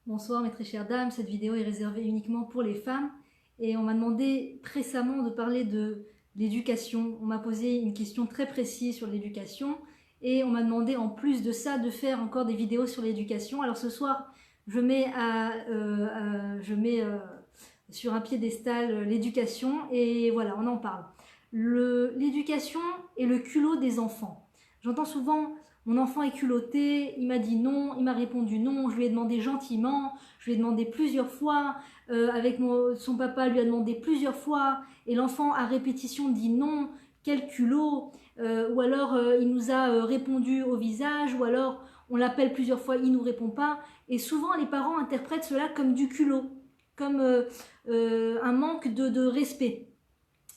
Bonsoir mes très chères dames, cette vidéo est réservée uniquement pour les femmes et on m'a demandé récemment de parler de l'éducation. On m'a posé une question très précise sur l'éducation et on m'a demandé en plus de ça de faire encore des vidéos sur l'éducation. Alors ce soir je mets, sur un piédestal l'éducation et voilà, on en parle. L'éducation et le culot des enfants. J'entends souvent: mon enfant est culotté, il m'a dit non, il m'a répondu non, je lui ai demandé gentiment, je lui ai demandé plusieurs fois, son papa lui a demandé plusieurs fois, et l'enfant à répétition dit non, quel culot, ou alors il nous a répondu au visage, ou alors on l'appelle plusieurs fois, il ne nous répond pas, et souvent les parents interprètent cela comme du culot, comme un manque de respect,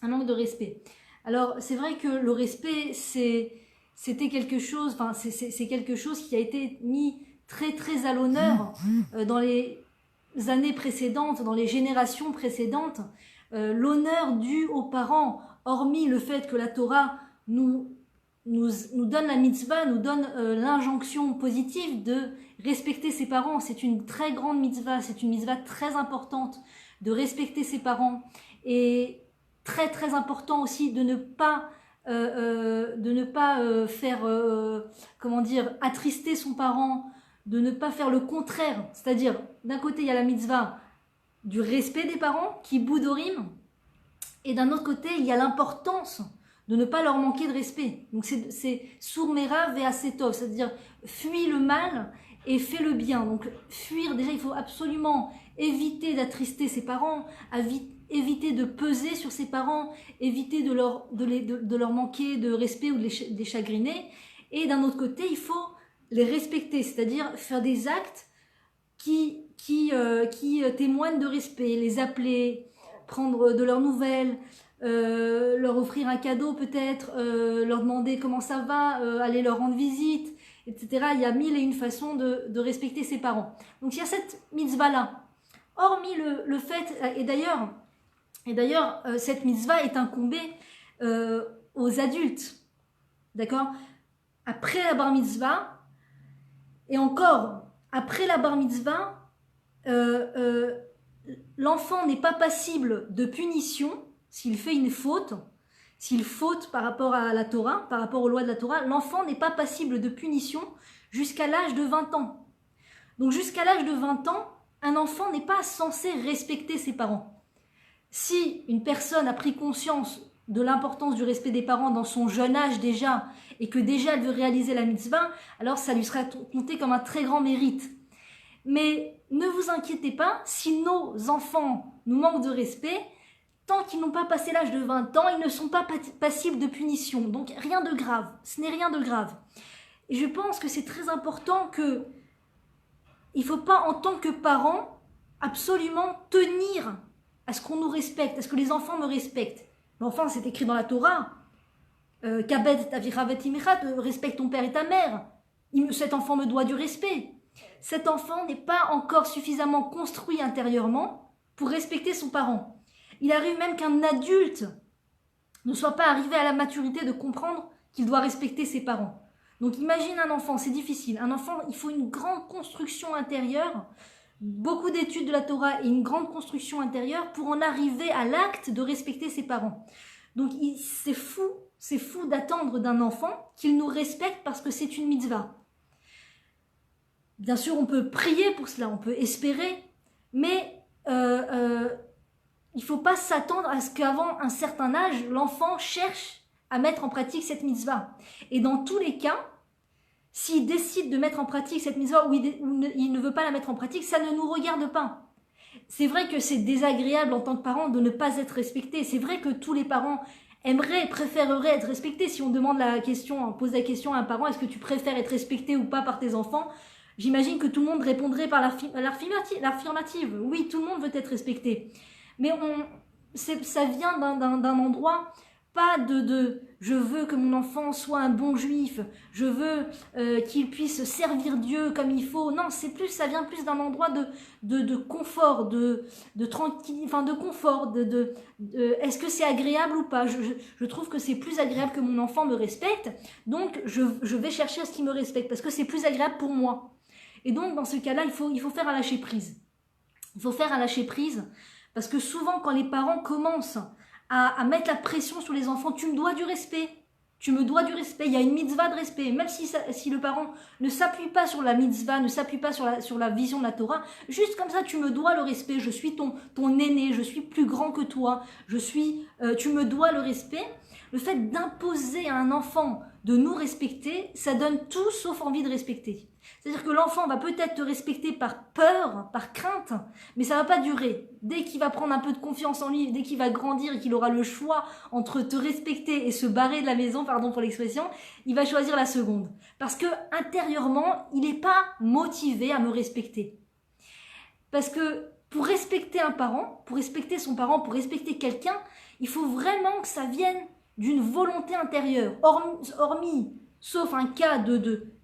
un manque de respect. Alors c'est vrai que le respect c'était quelque chose, enfin c'est quelque chose qui a été mis très très à l'honneur dans les années précédentes, dans les générations précédentes. L'honneur dû aux parents, hormis le fait que la Torah nous donne la mitzvah, nous donne l'injonction positive de respecter ses parents. C'est une très grande mitzvah, c'est une mitzvah très importante de respecter ses parents, et très très important aussi de ne pas faire, comment dire, attrister son parent, de ne pas faire le contraire. C'est-à-dire, d'un côté, il y a la mitzvah du respect des parents, qui boudorim, et d'un autre côté, il y a l'importance de ne pas leur manquer de respect. Donc c'est sourmera ve'asetov, c'est-à-dire fuis le mal et fais le bien. Donc fuir, déjà, il faut absolument éviter d'attrister ses parents, éviter de peser sur ses parents, éviter de leur manquer de respect ou de les chagriner. Et d'un autre côté, il faut les respecter, c'est-à-dire faire des actes qui témoignent de respect, les appeler, prendre de leurs nouvelles, leur offrir un cadeau peut-être, leur demander comment ça va, aller leur rendre visite, etc. Il y a mille et une façons de respecter ses parents. Donc il y a cette mitzvah-là. Hormis le fait, et d'ailleurs, cette mitzvah est incombée aux adultes, d'accord? Après la bar mitzvah, et encore, après la bar mitzvah, l'enfant n'est pas passible de punition s'il fait une faute. S'il faute par rapport à la Torah, par rapport aux lois de la Torah, l'enfant n'est pas passible de punition jusqu'à l'âge de 20 ans. Donc jusqu'à l'âge de 20 ans, un enfant n'est pas censé respecter ses parents. Si une personne a pris conscience de l'importance du respect des parents dans son jeune âge déjà, et que déjà elle veut réaliser la mitzvah, alors ça lui sera compté comme un très grand mérite. Mais ne vous inquiétez pas, si nos enfants nous manquent de respect, tant qu'ils n'ont pas passé l'âge de 20 ans, ils ne sont pas passibles de punition. Donc rien de grave, ce n'est rien de grave. Et je pense que c'est très important que il ne faut pas, en tant que parent, absolument tenir à ce qu'on nous respecte, à ce que les enfants me respectent. Mais enfin, c'est écrit dans la Torah. Kabed t'aviravet imechat, respecte ton père et ta mère. Cet enfant me doit du respect. Cet enfant n'est pas encore suffisamment construit intérieurement pour respecter son parent. Il arrive même qu'un adulte ne soit pas arrivé à la maturité de comprendre qu'il doit respecter ses parents. Donc imagine un enfant, c'est difficile. Un enfant, il faut une grande construction intérieure, beaucoup d'études de la Torah et une grande construction intérieure pour en arriver à l'acte de respecter ses parents. Donc c'est fou d'attendre d'un enfant qu'il nous respecte parce que c'est une mitzvah. Bien sûr, on peut prier pour cela, on peut espérer, mais il ne faut pas s'attendre à ce qu'avant un certain âge, l'enfant cherche à mettre en pratique cette mitzvah. Et dans tous les cas, s'il décide de mettre en pratique cette mitzvah ou il ne veut pas la mettre en pratique, ça ne nous regarde pas. C'est vrai que c'est désagréable en tant que parent de ne pas être respecté. C'est vrai que tous les parents préféreraient être respectés. Si on demande on pose la question à un parent, est-ce que tu préfères être respecté ou pas par tes enfants? J'imagine que tout le monde répondrait par l'affirmative. Oui, tout le monde veut être respecté. Mais ça vient d'un endroit, pas de je veux que mon enfant soit un bon juif, je veux qu'il puisse servir Dieu comme il faut. Non, ça vient plus d'un endroit de confort, de tranquille, enfin de confort, est-ce que c'est agréable ou pas? Je trouve que c'est plus agréable que mon enfant me respecte, donc je vais chercher à ce qu'il me respecte, parce que c'est plus agréable pour moi. Et donc, dans ce cas-là, il faut faire un lâcher prise. Il faut faire un lâcher prise parce que souvent, quand les parents commencent à mettre la pression sur les enfants, tu me dois du respect. Tu me dois du respect, il y a une mitzvah de respect. Même si le parent ne s'appuie pas sur la mitzvah, ne s'appuie pas sur la vision de la Torah, juste comme ça, tu me dois le respect. Je suis ton aîné, je suis plus grand que toi, tu me dois le respect. Le fait d'imposer à un enfant de nous respecter, ça donne tout sauf envie de respecter. C'est-à-dire que l'enfant va peut-être te respecter par peur, par crainte, mais ça va pas durer. Dès qu'il va prendre un peu de confiance en lui, dès qu'il va grandir et qu'il aura le choix entre te respecter et se barrer de la maison, pardon pour l'expression, il va choisir la seconde. Parce que intérieurement, il n'est pas motivé à me respecter. Parce que pour respecter un parent, pour respecter son parent, pour respecter quelqu'un, il faut vraiment que ça vienne d'une volonté intérieure, hormis sauf un cas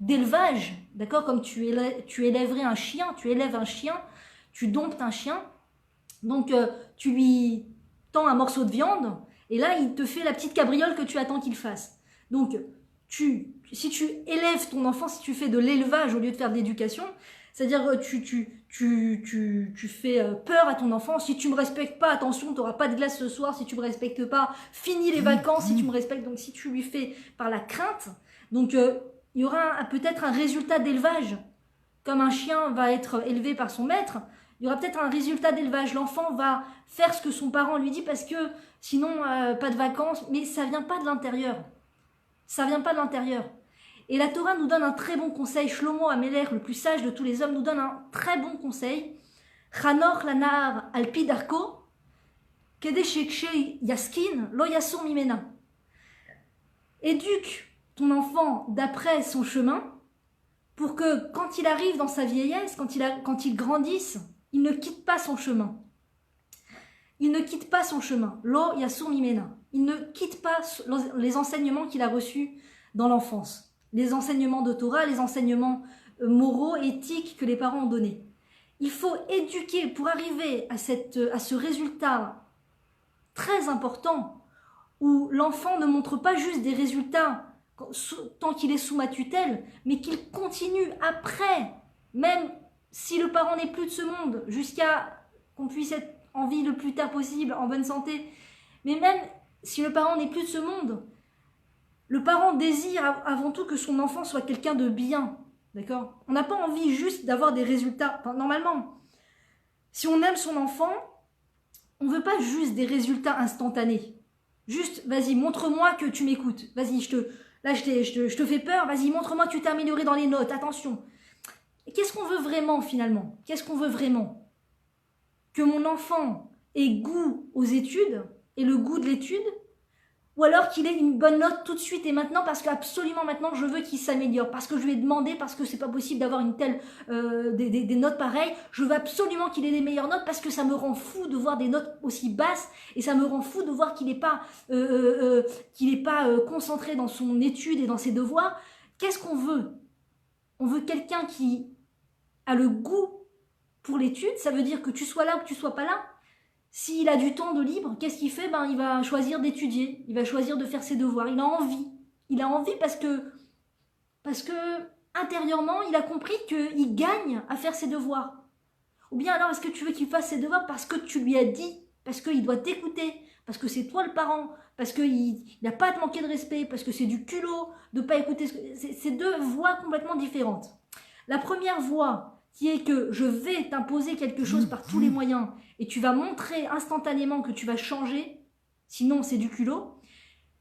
d'élevage, d'accord, comme tu élèverais un chien, tu élèves un chien, tu domptes un chien, donc tu lui tends un morceau de viande, et là il te fait la petite cabriole que tu attends qu'il fasse. Donc si tu élèves ton enfant, si tu fais de l'élevage au lieu de faire de l'éducation, c'est-à-dire tu fais peur à ton enfant. Si tu me respectes pas, attention, tu n'auras pas de glace ce soir. Si tu me respectes pas, finis les vacances. Si tu me respectes, donc si tu lui fais par la crainte, donc il y aura peut-être un résultat d'élevage. Comme un chien va être élevé par son maître, il y aura peut-être un résultat d'élevage. L'enfant va faire ce que son parent lui dit parce que sinon, pas de vacances. Mais ça vient pas de l'intérieur. Ça vient pas de l'intérieur. Et la Torah nous donne un très bon conseil. Shlomo Amelech, le plus sage de tous les hommes, nous donne un très bon conseil. Chanor lanar alpi darko, kede shekshe yaskin lo yasur mimena. Éduque ton enfant d'après son chemin pour que quand il arrive dans sa vieillesse, quand il grandisse, il ne quitte pas son chemin. Il ne quitte pas son chemin. Lo yasur mimena. Il ne quitte pas les enseignements qu'il a reçus dans l'enfance. Les enseignements de Torah, les enseignements moraux, éthiques que les parents ont donnés. Il faut éduquer pour arriver à ce résultat très important où l'enfant ne montre pas juste des résultats tant qu'il est sous ma tutelle, mais qu'il continue après, même si le parent n'est plus de ce monde, jusqu'à qu'on puisse être en vie le plus tard possible, en bonne santé. Mais même si le parent n'est plus de ce monde, le parent désire avant tout que son enfant soit quelqu'un de bien, d'accord? On n'a pas envie juste d'avoir des résultats. Enfin, normalement, si on aime son enfant, on ne veut pas juste des résultats instantanés. Juste, vas-y, montre-moi que tu m'écoutes. Vas-y, je te fais peur. Vas-y, montre-moi que tu t'es amélioré dans les notes. Attention. Qu'est-ce qu'on veut vraiment, finalement? Qu'est-ce qu'on veut vraiment? Que mon enfant ait goût aux études et le goût de l'étude? Ou alors qu'il ait une bonne note tout de suite et maintenant parce qu'absolument maintenant je veux qu'il s'améliore, parce que je lui ai demandé, parce que c'est pas possible d'avoir une telle des notes pareilles, je veux absolument qu'il ait les meilleures notes parce que ça me rend fou de voir des notes aussi basses et ça me rend fou de voir qu'il n'est pas concentré dans son étude et dans ses devoirs. Qu'est-ce qu'on veut? On veut quelqu'un qui a le goût pour l'étude, ça veut dire que tu sois là ou que tu sois pas là. S'il a du temps de libre, qu'est-ce qu'il fait? Il va choisir d'étudier, il va choisir de faire ses devoirs, il a envie. Il a envie parce que intérieurement, il a compris qu'il gagne à faire ses devoirs. Ou bien alors, est-ce que tu veux qu'il fasse ses devoirs parce que tu lui as dit, parce qu'il doit t'écouter, parce que c'est toi le parent, parce qu'il n'a pas à te manquer de respect, parce que c'est du culot de ne pas écouter. C'est deux voies complètement différentes. La première voie, qui est que je vais t'imposer quelque chose par tous les moyens et tu vas montrer instantanément que tu vas changer, sinon c'est du culot.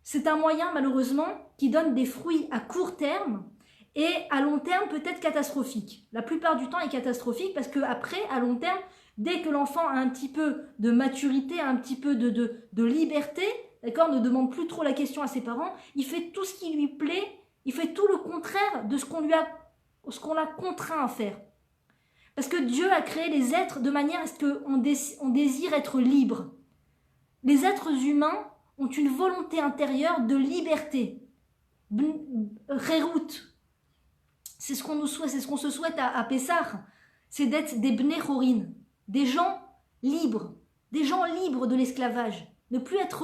C'est un moyen malheureusement qui donne des fruits à court terme et à long terme peut-être catastrophique. La plupart du temps est catastrophique parce qu'après, à long terme, dès que l'enfant a un petit peu de maturité, un petit peu de liberté, d'accord, ne demande plus trop la question à ses parents, il fait tout ce qui lui plaît, il fait tout le contraire de ce qu'on l'a contraint à faire. Parce que Dieu a créé les êtres de manière à ce qu'on désire être libre. Les êtres humains ont une volonté intérieure de liberté. Réroute. C'est ce qu'on se souhaite à Pessah. C'est d'être des Bnei Chorin, des gens libres de l'esclavage. Ne plus être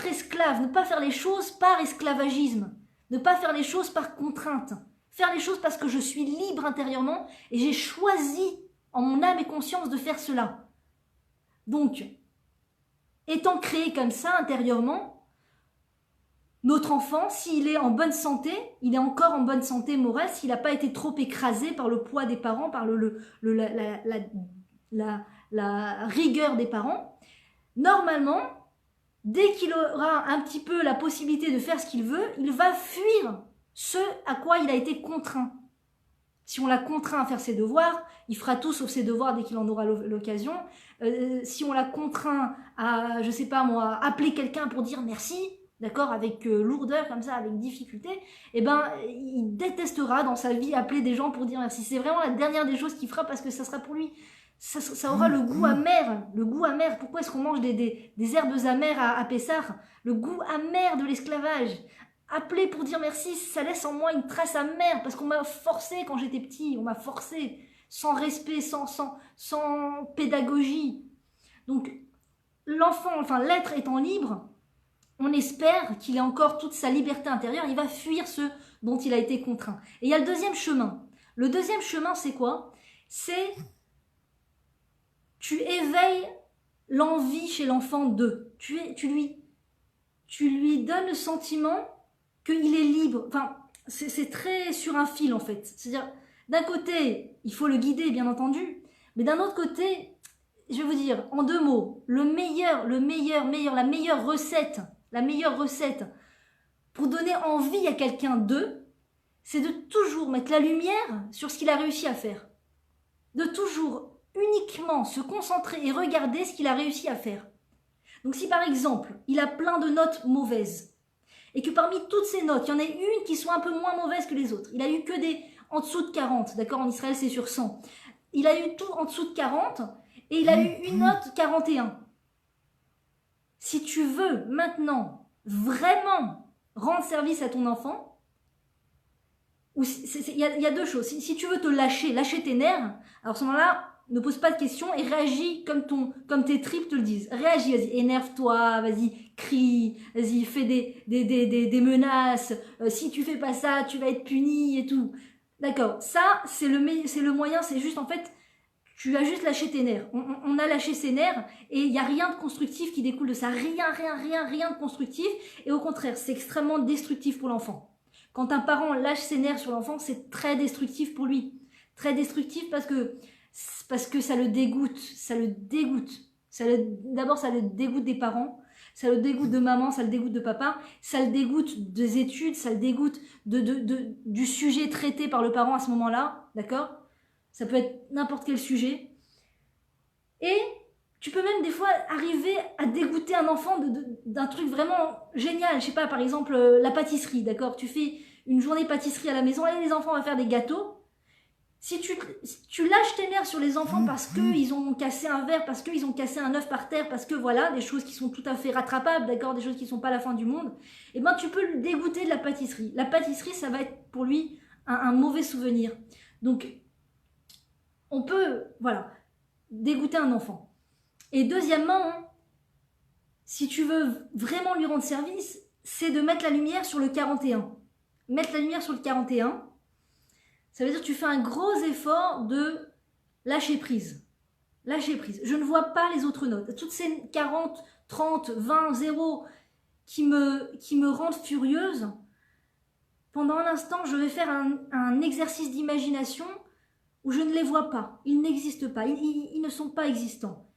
esclave, ne pas faire les choses par esclavagisme, ne pas faire les choses par contrainte. faire les choses parce que je suis libre intérieurement et j'ai choisi en mon âme et conscience de faire cela. Donc, étant créé comme ça intérieurement, notre enfant, s'il est en bonne santé, il est encore en bonne santé morale, s'il n'a pas été trop écrasé par le poids des parents, par la rigueur des parents, normalement, dès qu'il aura un petit peu la possibilité de faire ce qu'il veut, il va fuir ce à quoi il a été contraint. Si on l'a contraint à faire ses devoirs, il fera tout sauf ses devoirs dès qu'il en aura l'occasion. Si on l'a contraint à, je sais pas moi, appeler quelqu'un pour dire merci, d'accord, avec lourdeur comme ça, avec difficulté, eh ben, il détestera dans sa vie appeler des gens pour dire merci. C'est vraiment la dernière des choses qu'il fera parce que ça sera pour lui, ça aura le goût amer, Pourquoi est-ce qu'on mange des herbes amères à Pessah? Le goût amer de l'esclavage. Appeler pour dire merci, ça laisse en moi une trace amère parce qu'on m'a forcé quand j'étais petit, on m'a forcé sans respect, sans pédagogie. Donc l'enfant, enfin l'être étant libre, on espère qu'il ait encore toute sa liberté intérieure, il va fuir ce dont il a été contraint. Et il y a le deuxième chemin. Le deuxième chemin, c'est quoi? C'est tu éveilles l'envie chez l'enfant de. Tu lui donnes le sentiment qu'il est libre. Enfin, c'est très sur un fil en fait. C'est-à-dire, d'un côté, il faut le guider, bien entendu, mais d'un autre côté, je vais vous dire, en 2 mots, la meilleure recette pour donner envie à quelqu'un d'eux, c'est de toujours mettre la lumière sur ce qu'il a réussi à faire. De toujours uniquement se concentrer et regarder ce qu'il a réussi à faire. Donc si par exemple, il a plein de notes mauvaises, et que parmi toutes ces notes, il y en a une qui soit un peu moins mauvaise que les autres. Il a eu que des en dessous de 40, d'accord, en Israël c'est sur 100. Il a eu tout en dessous de 40, et il a eu une note 41. Si tu veux maintenant vraiment rendre service à ton enfant, il y a 2 choses. Si tu veux te lâcher tes nerfs, alors à ce moment-là, ne pose pas de questions et réagis comme tes tripes te le disent. Réagis, vas-y, énerve-toi, vas-y, crie, vas-y, fais des menaces. Si tu fais pas ça, tu vas être puni et tout. D'accord, ça, c'est le moyen, c'est juste en fait, tu as juste lâché tes nerfs. On a lâché ses nerfs et il n'y a rien de constructif qui découle de ça. Rien de constructif. Et au contraire, c'est extrêmement destructif pour l'enfant. Quand un parent lâche ses nerfs sur l'enfant, c'est très destructif pour lui. Très destructif parce que ça le dégoûte. D'abord, ça le dégoûte des parents, ça le dégoûte de maman, ça le dégoûte de papa, ça le dégoûte des études, ça le dégoûte du sujet traité par le parent à ce moment-là, d'accord? Ça peut être n'importe quel sujet. Et tu peux même des fois arriver à dégoûter un enfant d'un truc vraiment génial. Je sais pas, par exemple, la pâtisserie, d'accord? Tu fais une journée pâtisserie à la maison, allez les enfants, on va faire des gâteaux. Si tu lâches tes nerfs sur les enfants parce qu'ils ont cassé un verre, parce qu'ils ont cassé un œuf par terre, parce que voilà, des choses qui sont tout à fait rattrapables, d'accord, des choses qui ne sont pas la fin du monde, eh ben tu peux le dégoûter de la pâtisserie. La pâtisserie, ça va être pour lui un mauvais souvenir. Donc, on peut, voilà, dégoûter un enfant. Et deuxièmement, si tu veux vraiment lui rendre service, c'est de mettre la lumière sur le 41. Mettre la lumière sur le 41, ça veut dire que tu fais un gros effort de lâcher prise. Lâcher prise. Je ne vois pas les autres notes. Toutes ces 40, 30, 20, 0 qui me rendent furieuse, pendant un instant, je vais faire un exercice d'imagination où je ne les vois pas. Ils n'existent pas. Ils ne sont pas existants.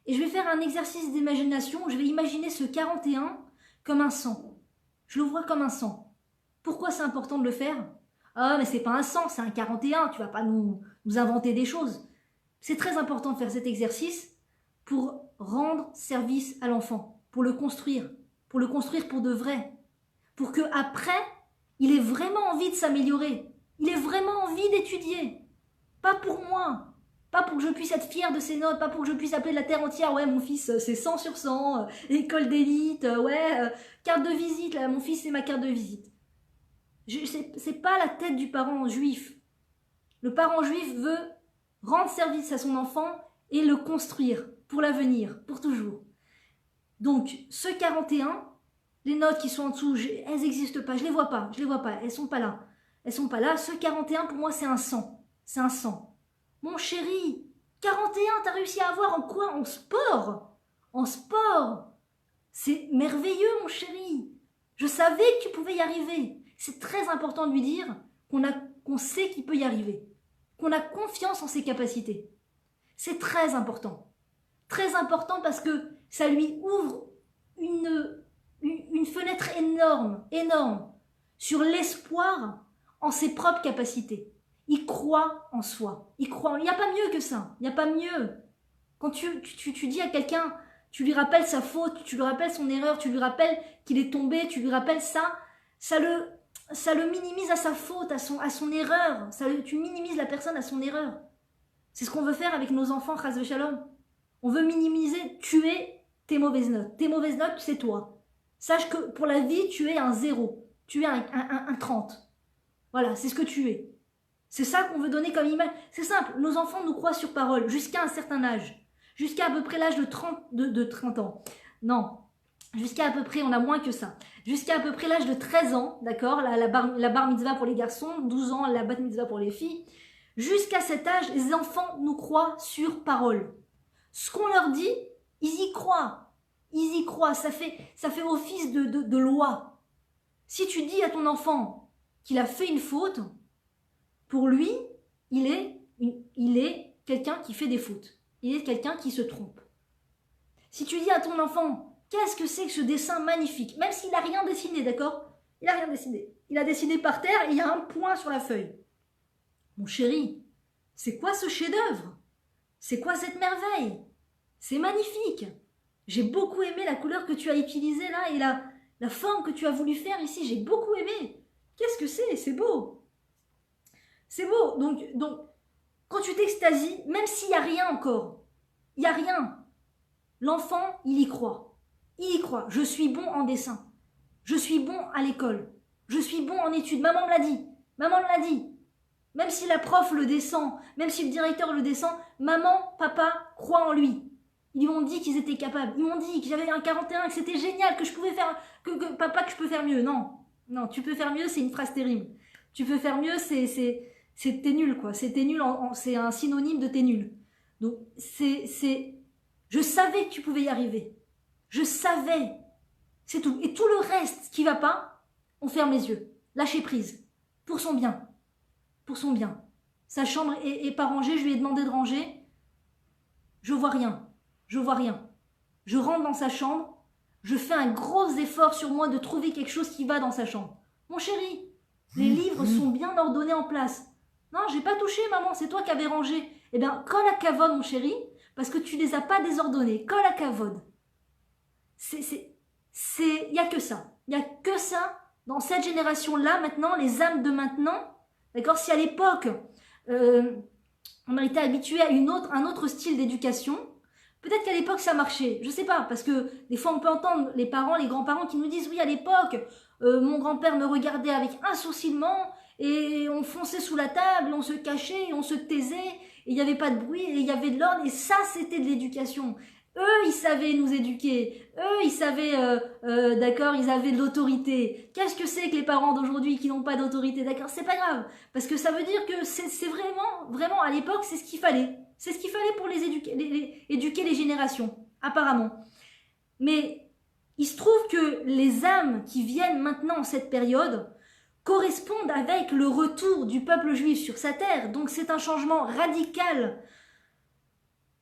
Et je vais faire un exercice d'imagination où je vais imaginer ce 41 comme un 100. Je le vois comme un 100. Pourquoi c'est important de le faire ? Ah, mais c'est pas un 100, c'est un 41, tu vas pas nous inventer des choses. C'est très important de faire cet exercice pour rendre service à l'enfant, pour le construire pour de vrai, pour que après il ait vraiment envie de s'améliorer, il ait vraiment envie d'étudier, pas pour moi, pas pour que je puisse être fière de ses notes, pas pour que je puisse appeler la terre entière, ouais mon fils c'est 100 sur 100, école d'élite, carte de visite, là, mon fils c'est ma carte de visite. C'est pas la tête du parent juif. Le parent juif veut rendre service à son enfant et le construire pour l'avenir, pour toujours. Donc, ce 41, les notes qui sont en dessous, elles n'existent pas, je les vois pas, elles sont pas là. elles sont pas là. Ce 41, pour moi, c'est un 100. C'est un 100. Mon chéri, 41, t'as réussi à avoir en quoi? En sport. En sport. C'est merveilleux, mon chéri. Je savais que tu pouvais y arriver. C'est très important de lui dire qu'on sait qu'il peut y arriver. Qu'on a confiance en ses capacités. C'est très important. Très important parce que ça lui ouvre une fenêtre énorme, énorme, sur l'espoir en ses propres capacités. Il croit en soi. Il n'y a pas mieux que ça. Il n'y a pas mieux. Quand tu dis à quelqu'un, tu lui rappelles sa faute, tu lui rappelles son erreur, tu lui rappelles qu'il est tombé, tu lui rappelles ça le minimise à sa faute, à son erreur. Tu minimises la personne à son erreur. C'est ce qu'on veut faire avec nos enfants, chas v'shalom. On veut minimiser, tuer tes mauvaises notes. Tes mauvaises notes, c'est toi. Sache que pour la vie, tu es un 0. Tu es un 30. Voilà, c'est ce que tu es. C'est ça qu'on veut donner comme image. C'est simple, nos enfants nous croient sur parole jusqu'à un certain âge. Jusqu'à à peu près l'âge de 30 ans. Non, jusqu'à à peu près, on a moins que ça. Jusqu'à à peu près l'âge de 13 ans, d'accord, la bar mitzvah pour les garçons, 12 ans, la bat mitzvah pour les filles. Jusqu'à cet âge, les enfants nous croient sur parole. Ce qu'on leur dit, ils y croient. Ils y croient, ça fait office de loi. Si tu dis à ton enfant qu'il a fait une faute, pour lui, il est quelqu'un qui fait des fautes. Il est quelqu'un qui se trompe. Si tu dis à ton enfant, qu'est-ce que c'est que ce dessin magnifique? Même s'il n'a rien dessiné, d'accord? Il n'a rien dessiné. Il a dessiné par terre et il y a un point sur la feuille. Mon chéri, c'est quoi ce chef-d'œuvre? C'est quoi cette merveille? C'est magnifique. J'ai beaucoup aimé la couleur que tu as utilisée là et la forme que tu as voulu faire ici. J'ai beaucoup aimé. Qu'est-ce que c'est? C'est beau. C'est beau. Donc, quand tu t'extasies, même s'il n'y a rien encore, il n'y a rien. L'enfant, il y croit. Il y croit. Je suis bon en dessin. Je suis bon à l'école. Je suis bon en études. Maman me l'a dit. Maman me l'a dit. Même si la prof le descend, même si le directeur le descend, maman, papa croient en lui. Ils m'ont dit qu'ils étaient capables. Ils m'ont dit que j'avais un 41, que c'était génial, que je pouvais faire, papa, que je peux faire mieux. Non, non, tu peux faire mieux, c'est une phrase terrible. Tu peux faire mieux, c'est t'es nul, quoi. C'est t'es nul, c'est un synonyme de t'es nul. Donc, je savais que tu pouvais y arriver. Je savais. C'est tout. Et tout le reste qui va pas, on ferme les yeux. Lâcher prise. Pour son bien. Pour son bien. Sa chambre est pas rangée, je lui ai demandé de ranger. Je vois rien. Je vois rien. Je rentre dans sa chambre. Je fais un gros effort sur moi de trouver quelque chose qui va dans sa chambre. Mon chéri, les livres sont bien ordonnés en place. Non, j'ai pas touché, maman, c'est toi qui avais rangé. Eh bien, colle à cavode, mon chéri, parce que tu les as pas désordonnés. Colle à cavode. Il y a que ça. Il y a que ça dans cette génération-là, maintenant, les âmes de maintenant. D'accord? Si à l'époque, on a été habitué à un autre style d'éducation, peut-être qu'à l'époque ça marchait, je sais pas, parce que des fois on peut entendre les parents, les grands-parents qui nous disent oui à l'époque, mon grand-père me regardait avec insourcillement et on fonçait sous la table, et on se cachait, et on se taisait, et il n'y avait pas de bruit, et il y avait de l'ordre, et ça c'était de l'éducation. Eux, ils savaient nous éduquer. Eux, ils savaient, d'accord, ils avaient de l'autorité. Qu'est-ce que c'est que les parents d'aujourd'hui qui n'ont pas d'autorité, d'accord? C'est pas grave, parce que ça veut dire que c'est vraiment, à l'époque, c'est ce qu'il fallait. C'est ce qu'il fallait pour éduquer les générations, apparemment. Mais il se trouve que les âmes qui viennent maintenant en cette période correspondent avec le retour du peuple juif sur sa terre. Donc c'est un changement radical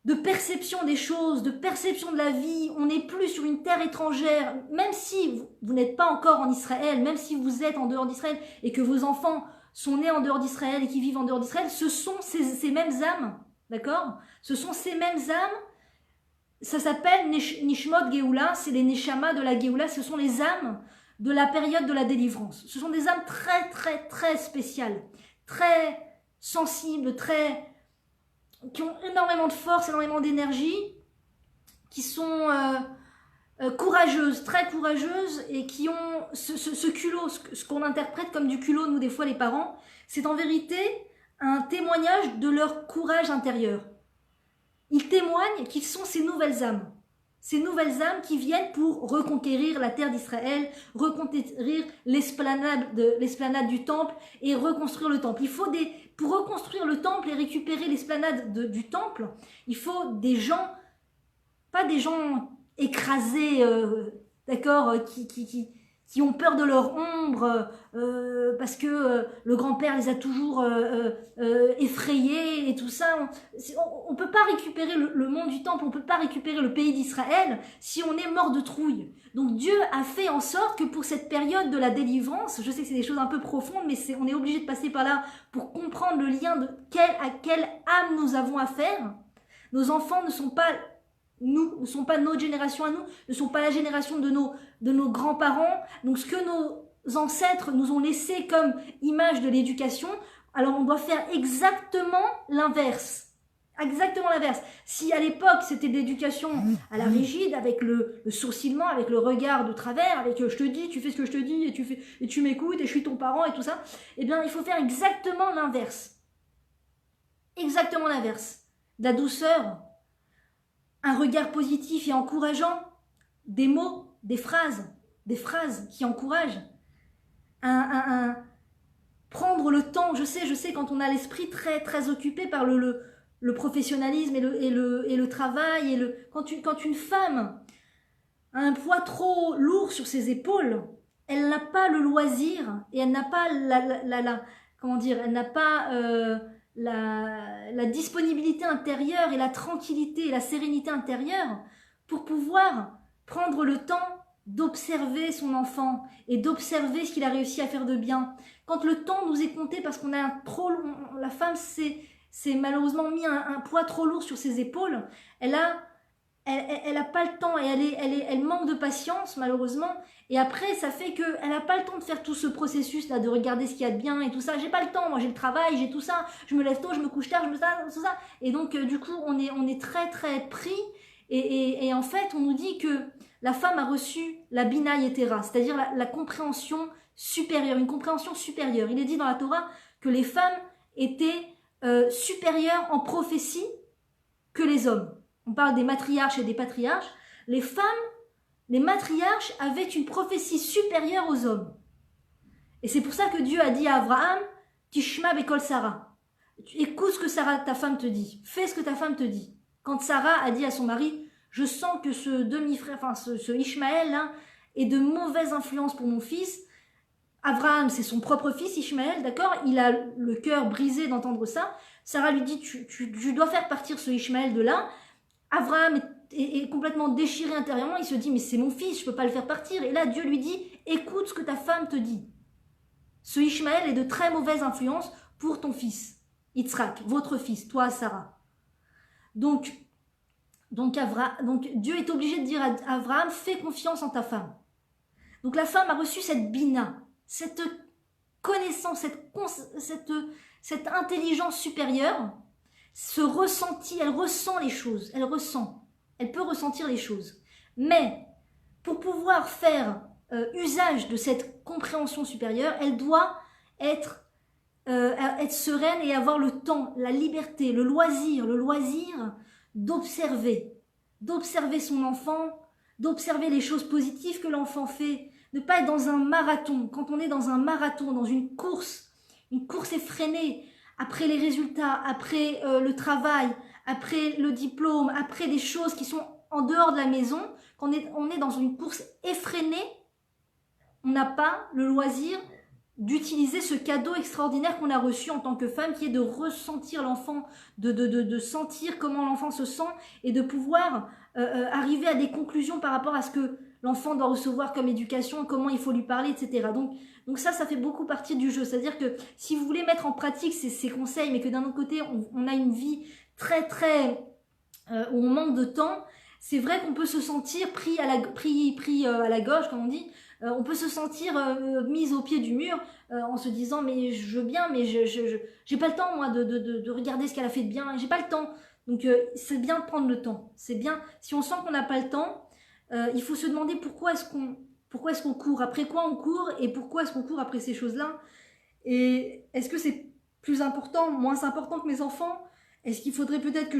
de perception des choses, de perception de la vie. On n'est plus sur une terre étrangère, même si vous n'êtes pas encore en Israël, même si vous êtes en dehors d'Israël et que vos enfants sont nés en dehors d'Israël et qui vivent en dehors d'Israël, ce sont ces mêmes âmes, d'accord? Ce sont ces mêmes âmes, ça s'appelle Nishmot Geoula, c'est les Neshama de la Geoula, ce sont les âmes de la période de la délivrance. Ce sont des âmes très, très, très spéciales, très sensibles, qui ont énormément de force, énormément d'énergie, qui sont courageuses, très courageuses, et qui ont ce culot, ce qu'on interprète comme du culot, nous des fois les parents, c'est en vérité un témoignage de leur courage intérieur. Ils témoignent qu'ils sont ces nouvelles âmes. ces nouvelles âmes qui viennent pour reconquérir la terre d'Israël, reconquérir l'esplanade du temple et reconstruire le temple. Pour reconstruire le temple et récupérer l'esplanade du temple, il faut des gens, pas des gens écrasés, d'accord, qui ont peur de leur ombre, parce que le grand-père les a toujours effrayés et tout ça. On peut pas récupérer le mont du temple, on peut pas récupérer le pays d'Israël si on est mort de trouille. Donc Dieu a fait en sorte que pour cette période de la délivrance, je sais que c'est des choses un peu profondes, mais on est obligé de passer par là pour comprendre le lien de à quelle âme nous avons affaire. Nos enfants ne sont pas ne sont pas notre génération à nous, ne sont pas la génération de nos grands-parents. Donc ce que nos ancêtres nous ont laissé comme image de l'éducation, alors on doit faire exactement l'inverse. Exactement l'inverse. Si à l'époque c'était de l'éducation à la rigide, avec le sourcillement, avec le regard de travers, avec je te dis, tu fais ce que je te dis et tu m'écoutes et je suis ton parent et tout ça, eh bien il faut faire exactement l'inverse. Exactement l'inverse. De la douceur, un regard positif et encourageant, des mots, des phrases qui encouragent, prendre le temps. Je sais quand on a l'esprit très très occupé par le professionnalisme et le travail quand une femme a un poids trop lourd sur ses épaules, elle n'a pas le loisir et elle n'a pas elle n'a pas la disponibilité intérieure et la tranquillité et la sérénité intérieure pour pouvoir prendre le temps d'observer son enfant et d'observer ce qu'il a réussi à faire de bien. Quand le temps nous est compté parce qu'on a la femme s'est malheureusement mis un poids trop lourd sur ses épaules, elle a pas le temps et elle manque de patience malheureusement, et après ça fait qu'elle n'a pas le temps de faire tout ce processus là, de regarder ce qu'il y a de bien et tout ça. J'ai pas le temps, moi j'ai le travail, j'ai tout ça, je me lève tôt, je me couche tard, tout ça, et donc du coup on est très très pris, et en fait on nous dit que la femme a reçu la bina yetera, c'est-à-dire la compréhension supérieure, une compréhension supérieure. Il est dit dans la Torah que les femmes étaient supérieures en prophétie que les hommes. On parle des matriarches et des patriarches. Les femmes, les matriarches avaient une prophétie supérieure aux hommes. Et c'est pour ça que Dieu a dit à Abraham, Tishma bekol Sarah. Écoute ce que Sarah, ta femme, te dit. Fais ce que ta femme te dit. Quand Sarah a dit à son mari, je sens que ce demi-frère, enfin ce Ishmaël là, est de mauvaise influence pour mon fils. Abraham, c'est son propre fils, Ishmaël, d'accord? Il a le cœur brisé d'entendre ça. Sarah lui dit, tu dois faire partir ce Ishmaël de là. Abraham est complètement déchiré intérieurement, il se dit mais c'est mon fils, je ne peux pas le faire partir. Et là Dieu lui dit écoute ce que ta femme te dit. Ce Ishmaël est de très mauvaise influence pour ton fils, Yitzhak, votre fils, toi Sarah. Donc Dieu est obligé de dire à Abraham fais confiance en ta femme. Donc la femme a reçu cette bina, cette connaissance, cette intelligence supérieure, ce ressenti, elle ressent les choses, elle peut ressentir les choses. Mais pour pouvoir faire usage de cette compréhension supérieure, elle doit être sereine et avoir le temps, la liberté, le loisir d'observer son enfant, d'observer les choses positives que l'enfant fait, ne pas être dans un marathon. Quand on est dans un marathon, dans une course effrénée, après les résultats, après le travail, après le diplôme, après des choses qui sont en dehors de la maison, quand on est dans une course effrénée, on n'a pas le loisir d'utiliser ce cadeau extraordinaire qu'on a reçu en tant que femme, qui est de ressentir l'enfant, de sentir comment l'enfant se sent et de pouvoir arriver à des conclusions par rapport à ce que l'enfant doit recevoir comme éducation, comment il faut lui parler, etc. Donc ça fait beaucoup partie du jeu. C'est-à-dire que si vous voulez mettre en pratique ces conseils, mais que d'un autre côté, on a une vie très, très... où on manque de temps, c'est vrai qu'on peut se sentir pris à la gorge, comme on dit. On peut se sentir mise au pied du mur en se disant mais je veux bien, mais j'ai pas le temps moi de regarder ce qu'elle a fait de bien, j'ai pas le temps. Donc c'est bien de prendre le temps. C'est bien, si on sent qu'on n'a pas le temps, il faut se demander pourquoi est-ce qu'on court, après quoi on court et pourquoi est-ce qu'on court après ces choses-là. Et est-ce que c'est plus important, moins important que mes enfants? Est-ce qu'il faudrait peut-être que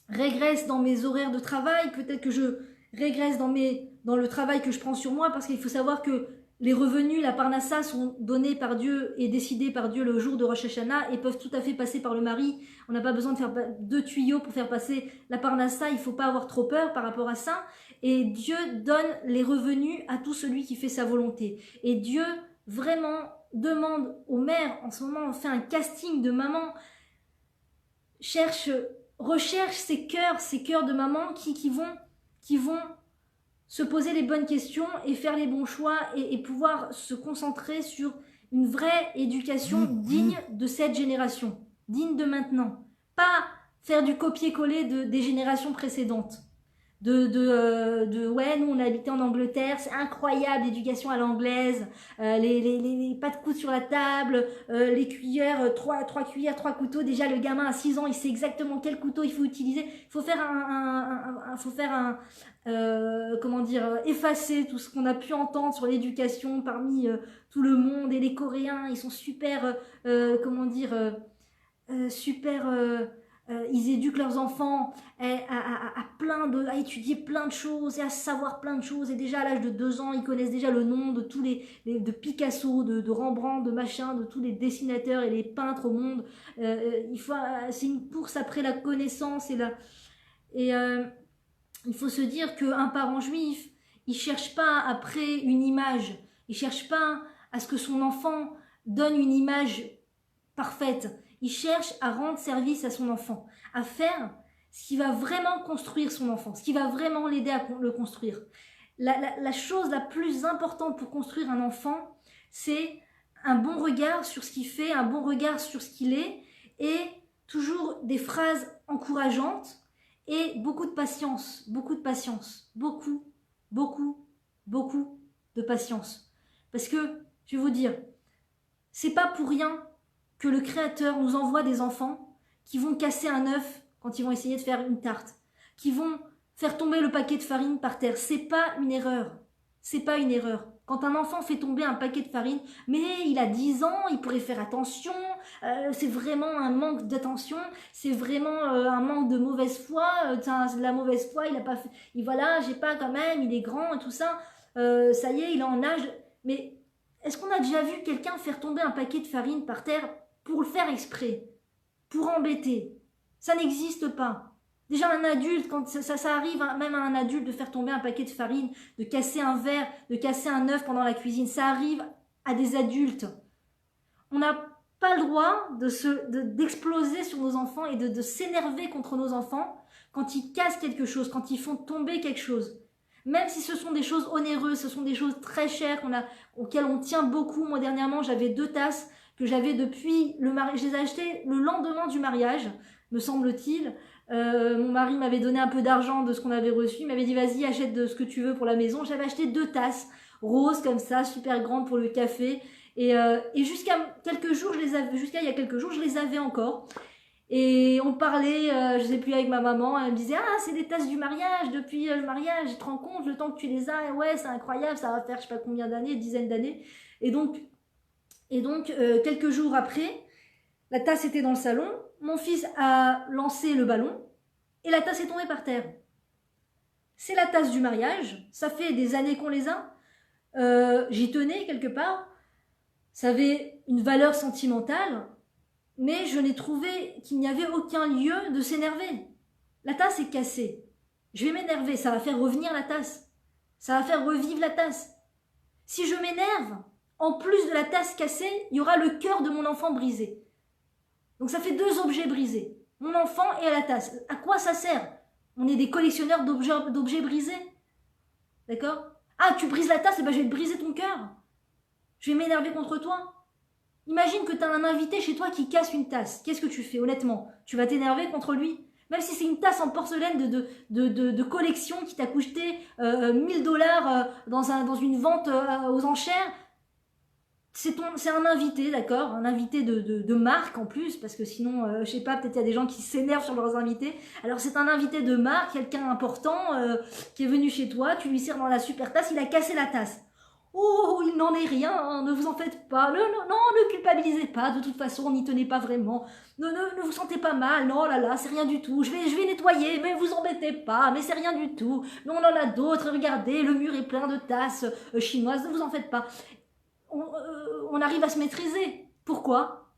régresse dans mes horaires de travail, peut-être que je régresse dans le travail que je prends sur moi, parce qu'il faut savoir que les revenus, la parnassa, sont donnés par Dieu et décidés par Dieu le jour de Rosh Hashanah et peuvent tout à fait passer par le mari. On n'a pas besoin de faire 2 tuyaux pour faire passer la parnassa, il ne faut pas avoir trop peur par rapport à ça. Et Dieu donne les revenus à tout celui qui fait sa volonté. Et Dieu vraiment demande aux mères, en ce moment on fait un casting de maman, recherche ces cœurs de maman qui vont se poser les bonnes questions et faire les bons choix et pouvoir se concentrer sur une vraie éducation digne de cette génération, digne de maintenant. Pas faire du copier-coller des générations précédentes. Ouais, nous on a habité en Angleterre, c'est incroyable l'éducation à l'anglaise, les pas de coups sur la table, les cuillères, 3 cuillères, 3 couteaux, déjà le gamin à 6 ans il sait exactement quel couteau il faut utiliser, il faut faire comment dire, effacer tout ce qu'on a pu entendre sur l'éducation parmi tout le monde, et les Coréens ils sont super, comment dire, super... ils éduquent leurs enfants à étudier plein de choses et à savoir plein de choses, et déjà à l'âge de 2 ans ils connaissent déjà le nom de tous de Picasso, de Rembrandt, de machin, de tous les dessinateurs et les peintres au monde. C'est une course après la connaissance il faut se dire qu'un parent juif il cherche pas après une image, il cherche pas à ce que son enfant donne une image parfaite. Il cherche à rendre service à son enfant, à faire ce qui va vraiment construire son enfant, ce qui va vraiment l'aider à le construire. La chose la plus importante pour construire un enfant, c'est un bon regard sur ce qu'il fait, un bon regard sur ce qu'il est, et toujours des phrases encourageantes et beaucoup de patience, beaucoup, beaucoup de patience. Parce que, je vais vous dire, c'est pas pour rien que le Créateur nous envoie des enfants qui vont casser un œuf quand ils vont essayer de faire une tarte, qui vont faire tomber le paquet de farine par terre. C'est pas une erreur. C'est pas une erreur. Quand un enfant fait tomber un paquet de farine, mais il a 10 ans, il pourrait faire attention, c'est vraiment un manque d'attention, c'est vraiment un manque de mauvaise foi, la mauvaise foi, il a pas fait, voilà, j'ai pas quand même, il est grand et tout ça, ça y est, il est en âge, mais est-ce qu'on a déjà vu quelqu'un faire tomber un paquet de farine par terre pour le faire exprès, pour embêter? Ça n'existe pas. Déjà un adulte, quand ça arrive même à un adulte de faire tomber un paquet de farine, de casser un verre, de casser un œuf pendant la cuisine, ça arrive à des adultes. On n'a pas le droit d'exploser sur nos enfants et de s'énerver contre nos enfants quand ils cassent quelque chose, quand ils font tomber quelque chose. Même si ce sont des choses onéreuses, ce sont des choses très chères auxquelles on tient beaucoup. Moi dernièrement j'avais 2 tasses que j'avais depuis le mariage, je les ai achetées le lendemain du mariage, me semble-t-il. Mon mari m'avait donné un peu d'argent de ce qu'on avait reçu, il m'avait dit vas-y achète de ce que tu veux pour la maison. J'avais acheté 2 tasses roses comme ça, super grandes pour le café, et jusqu'à il y a quelques jours je les avais encore. Et on parlait, je sais plus, avec ma maman, elle me disait ah c'est des tasses du mariage, depuis le mariage, tu te rends compte le temps que tu les as, et ouais c'est incroyable, ça va faire je sais pas combien d'années, dizaines d'années. Et donc quelques jours après, la tasse était dans le salon, mon fils a lancé le ballon et la tasse est tombée par terre. C'est la tasse du mariage, ça fait des années qu'on les a, j'y tenais quelque part, ça avait une valeur sentimentale, mais je n'ai trouvé qu'il n'y avait aucun lieu de s'énerver. La tasse est cassée, je vais m'énerver, ça va faire revenir la tasse, ça va faire revivre la tasse. Si je m'énerve, en plus de la tasse cassée, il y aura le cœur de mon enfant brisé. Donc ça fait 2 objets brisés, mon enfant et la tasse. À quoi ça sert? On est des collectionneurs d'objets brisés. D'accord? Ah, tu brises la tasse, et ben je vais te briser ton cœur. Je vais m'énerver contre toi. Imagine que tu as un invité chez toi qui casse une tasse. Qu'est-ce que tu fais, honnêtement? Tu vas t'énerver contre lui? Même si c'est une tasse en porcelaine de collection qui t'a coûté $1000 dans une vente aux enchères, c'est un invité, d'accord, un invité de marque en plus, parce que sinon, je sais pas, peut-être il y a des gens qui s'énervent sur leurs invités. Alors c'est un invité de marque, quelqu'un important qui est venu chez toi, tu lui sers dans la super tasse, il a cassé la tasse. Oh, il n'en est rien, ne vous en faites pas, non, ne culpabilisez pas, de toute façon, n'y tenez pas vraiment, ne vous sentez pas mal, non, là, là, c'est rien du tout, je vais nettoyer, mais vous embêtez pas, mais c'est rien du tout, mais on en a d'autres, regardez, le mur est plein de tasses chinoises, ne vous en faites pas. On arrive à se maîtriser. Pourquoi?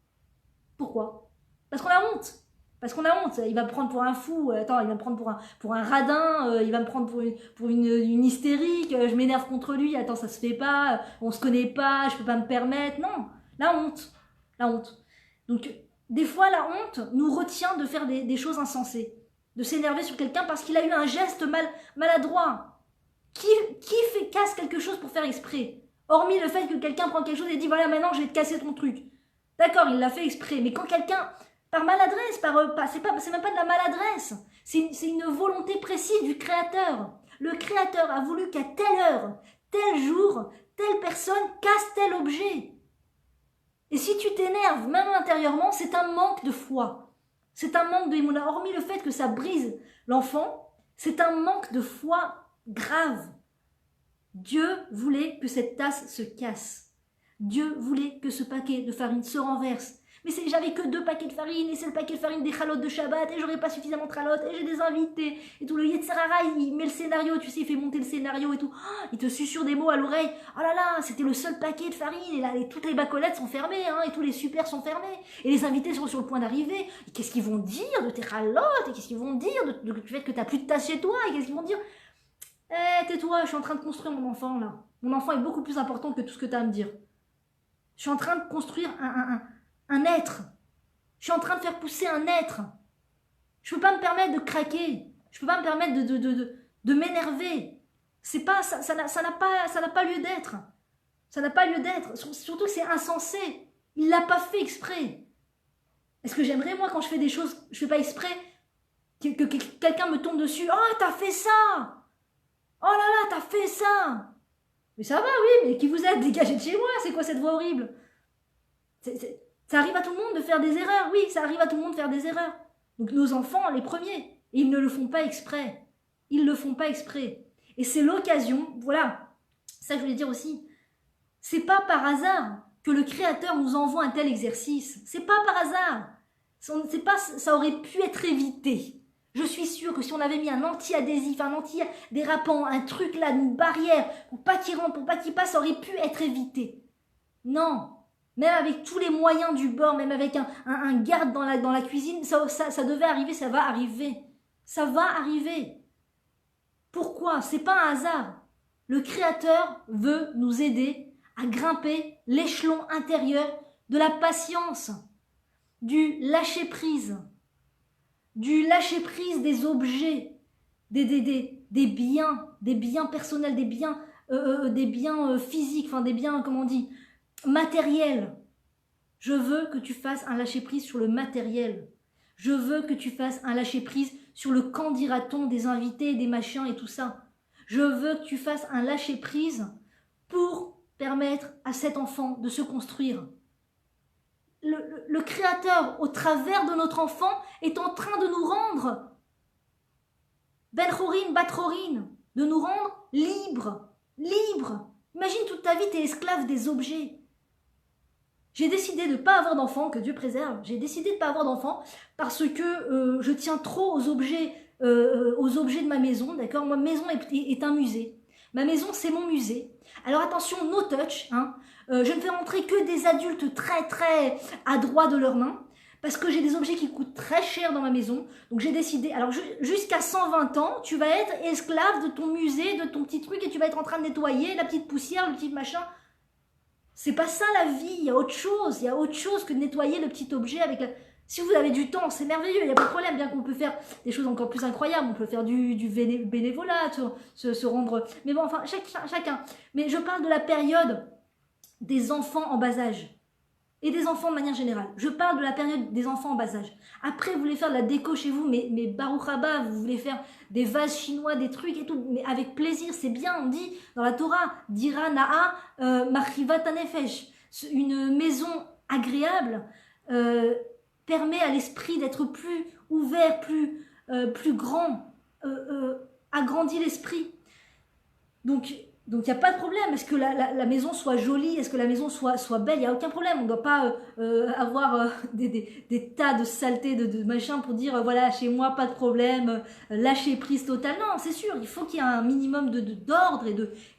Parce qu'on a honte. Parce qu'on a honte, il va me prendre pour un fou, attends, il va me prendre pour un radin, il va me prendre pour une hystérique, je m'énerve contre lui, attends, ça se fait pas, on se connaît pas, je peux pas me permettre. Non, la honte. La honte. Donc, des fois, la honte nous retient de faire des choses insensées, de s'énerver sur quelqu'un parce qu'il a eu un geste maladroit. Qui casse quelque chose pour faire exprès? Hormis le fait que quelqu'un prend quelque chose et dit voilà, maintenant je vais te casser ton truc. D'accord, il l'a fait exprès, mais quand quelqu'un, par maladresse, c'est même pas de la maladresse, c'est une volonté précise du Créateur. Le Créateur a voulu qu'à telle heure, tel jour, telle personne casse tel objet. Et si tu t'énerves, même intérieurement, c'est un manque de foi. C'est un manque de émouna. Hormis le fait que ça brise l'enfant, c'est un manque de foi grave. Dieu voulait que cette tasse se casse. Dieu voulait que ce paquet de farine se renverse. Mais j'avais que 2 paquets de farine, et c'est le paquet de farine des chalotes de Shabbat, et j'aurais pas suffisamment de chalotes, et j'ai des invités, et tout. Le Yetzirara, il met le scénario, tu sais, il fait monter le scénario et tout. Oh, il te susurre des mots à l'oreille. Oh là là, c'était le seul paquet de farine, et là, toutes les bacolettes sont fermées, hein, et tous les supers sont fermés, et les invités sont sur le point d'arriver. Qu'est-ce qu'ils vont dire de tes chalotes, et qu'est-ce qu'ils vont dire du fait que t'as plus de tasse chez toi, et qu'est-ce qu'ils vont dire? Tais-toi, je suis en train de construire mon enfant, là. Mon enfant est beaucoup plus important que tout ce que tu as à me dire. Je suis en train de construire un être. Je suis en train de faire pousser un être. Je peux pas me permettre de craquer. Je peux pas me permettre de m'énerver. C'est pas, ça n'a pas lieu d'être. Ça n'a pas lieu d'être. Surtout que c'est insensé. Il l'a pas fait exprès. Est-ce que j'aimerais, moi, quand je fais des choses, je fais pas exprès, que quelqu'un me tombe dessus. Oh, t'as fait ça! Oh là là, t'as fait ça! Mais ça va, oui, mais qui vous êtes? Dégagez de chez moi, c'est quoi cette voix horrible? Ça arrive à tout le monde de faire des erreurs, oui, ça arrive à tout le monde de faire des erreurs. Donc nos enfants, les premiers, et ils ne le font pas exprès. Ils ne le font pas exprès. Et c'est l'occasion, voilà, ça je voulais dire aussi, c'est pas par hasard que le Créateur nous envoie un tel exercice. C'est pas par hasard. Ça aurait pu être évité. Je suis sûre que si on avait mis un anti-adhésif, un anti-dérapant, un truc là, une barrière, pour pas qu'il rentre, pour pas qu'il passe, ça aurait pu être évité. Non. Même avec tous les moyens du bord, même avec un garde dans la cuisine, ça devait arriver, ça va arriver. Ça va arriver. Pourquoi? C'est pas un hasard. Le Créateur veut nous aider à grimper l'échelon intérieur de la patience, du lâcher-prise, des objets, des biens personnels, des biens physiques, enfin des biens, comment on dit, matériels. Je veux que tu fasses un lâcher-prise sur le matériel. Je veux que tu fasses un lâcher-prise sur le qu'en dira-t-on des invités, des machins et tout ça. Je veux que tu fasses un lâcher-prise pour permettre à cet enfant de se construire. Le Créateur, au travers de notre enfant, est en train de nous rendre Ben Chorin, Bat Chorin, de nous rendre libres. Imagine toute ta vie, tu es esclave des objets. J'ai décidé de ne pas avoir d'enfant, que Dieu préserve. J'ai décidé de ne pas avoir d'enfant parce que je tiens trop aux objets de ma maison, d'accord? Ma maison est un musée. Ma maison, c'est mon musée. Alors attention, no touch, hein. Je ne fais rentrer que des adultes très très adroits de leurs mains parce que j'ai des objets qui coûtent très cher dans ma maison. Donc j'ai décidé, alors jusqu'à 120 ans, tu vas être esclave de ton musée, de ton petit truc et tu vas être en train de nettoyer la petite poussière, le petit machin. C'est pas ça la vie, il y a autre chose que de nettoyer le petit objet avec la... Si vous avez du temps, c'est merveilleux, il n'y a pas de problème, bien qu'on peut faire des choses encore plus incroyables, on peut faire du bénévolat, se rendre... Mais bon, enfin, chacun. Mais je parle de la période des enfants en bas âge. Et des enfants de manière générale. Je parle de la période des enfants en bas âge. Après, vous voulez faire de la déco chez vous, mais Baruch Haba, vous voulez faire des vases chinois, des trucs et tout, mais avec plaisir, c'est bien. On dit dans la Torah, Dira Na'a Machivat Hanefesh. Une maison agréable permet à l'esprit d'être plus ouvert, plus grand, agrandit l'esprit. Donc, Donc il n'y a pas de problème, est-ce que la maison soit jolie, est-ce que la maison soit belle, il n'y a aucun problème, on ne doit pas avoir des tas de saletés, de machins pour dire voilà chez moi pas de problème, lâcher prise totale, non c'est sûr, il faut qu'il y ait un minimum d'ordre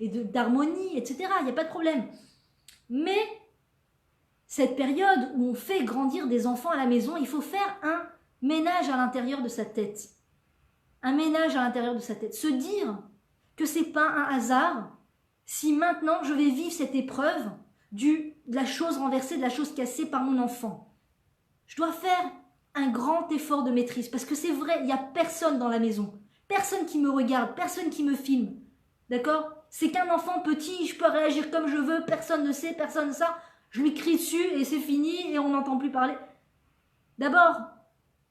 et d'harmonie, etc., il n'y a pas de problème. Mais cette période où on fait grandir des enfants à la maison, il faut faire un ménage à l'intérieur de sa tête. Un ménage à l'intérieur de sa tête, se dire que c'est pas un hasard si maintenant je vais vivre cette épreuve de la chose renversée, de la chose cassée par mon enfant. Je dois faire un grand effort de maîtrise parce que c'est vrai, il n'y a personne dans la maison, personne qui me regarde, personne qui me filme, d'accord? C'est qu'un enfant petit, je peux réagir comme je veux, personne ne sait, personne ne sait, je lui crie dessus et c'est fini et on n'entend plus parler. D'abord,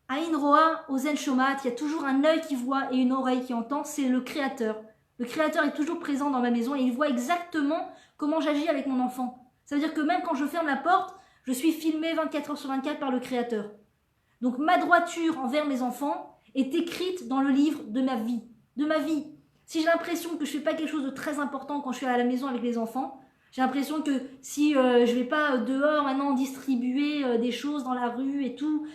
Aïn Roa, Ozen Shomat, il y a toujours un œil qui voit et une oreille qui entend, c'est le Créateur. Le Créateur est toujours présent dans ma maison et il voit exactement comment j'agis avec mon enfant. Ça veut dire que même quand je ferme la porte, je suis filmée 24 heures sur 24 par le Créateur. Donc ma droiture envers mes enfants est écrite dans le livre de ma vie. De ma vie. Si j'ai l'impression que je ne fais pas quelque chose de très important quand je suis à la maison avec les enfants, j'ai l'impression que si je ne vais pas dehors maintenant distribuer des choses dans la rue et tout